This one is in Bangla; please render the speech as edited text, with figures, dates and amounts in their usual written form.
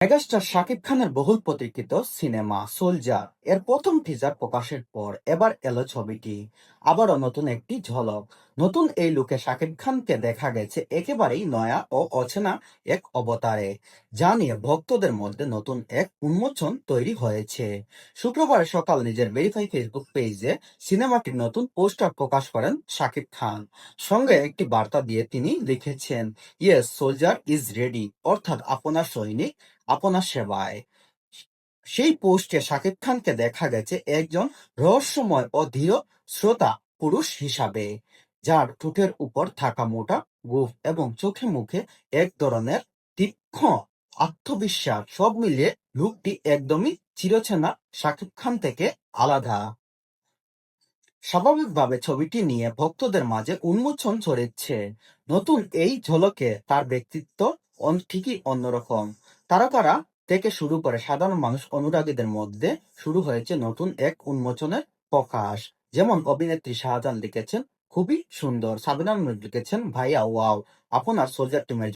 মেগাস্টার শাকিব খানের বহুল প্রতীক্ষিত সিনেমা সোলজার এর প্রথম টিজার প্রকাশের পর এবার এলো ছবিটি আবারও নতুন একটি ঝলক। নতুন এই লুকে শাকিব খানকে দেখা গেছে একেবারেই নয়া ও অচেনা এক অবতারে, যা নিয়ে ভক্তদের মধ্যে নতুন এক উন্মোচন তৈরি হয়েছে। শুক্রবার সকাল নিজের ভেরিফাই ফেসবুক পেজে সিনেমাটির নতুন পোস্টার প্রকাশ করেন শাকিব খান। সঙ্গে একটি বার্তা দিয়ে তিনি লিখেছেন, ইয়েস সোলজার ইজ রেডি, অর্থাৎ আপনার সৈনিক আপনার সেবায়। সেই পোস্টে শাকিব খানকে দেখা গেছে একজন রহস্যময় ও ধীর শ্রোতা পুরুষ হিসাবে, যার ঠোঁটের উপর থাকা মোটা গোঁফ এবং চোখে মুখে এক ধরনের তীক্ষ্ণ আত্মবিশ্বাস, সব মিলিয়ে লুকটি একদমই চিরচেনা শাকিব খান থেকে আলাদা। স্বাভাবিকভাবে ছবিটি নিয়ে ভক্তদের মাঝে উন্মোচন ছড়িয়েছে। নতুন এই ঝলকে তার ব্যক্তিত্ব ঠিকই অন্যরকম। তারকারা থেকে শুরু করে সাধারণ মানুষ অনুরাগীদের মধ্যে শুরু হয়েছে নতুন এক উন্মোচনের প্রকাশ। যেমন অভিনেত্রী শাহজাহান লিখেছেন, খুবই সুন্দর। সাবিনা নূর লিখেছেন, ভাইয়া ওয়াও, আপনার সোলজার টিমের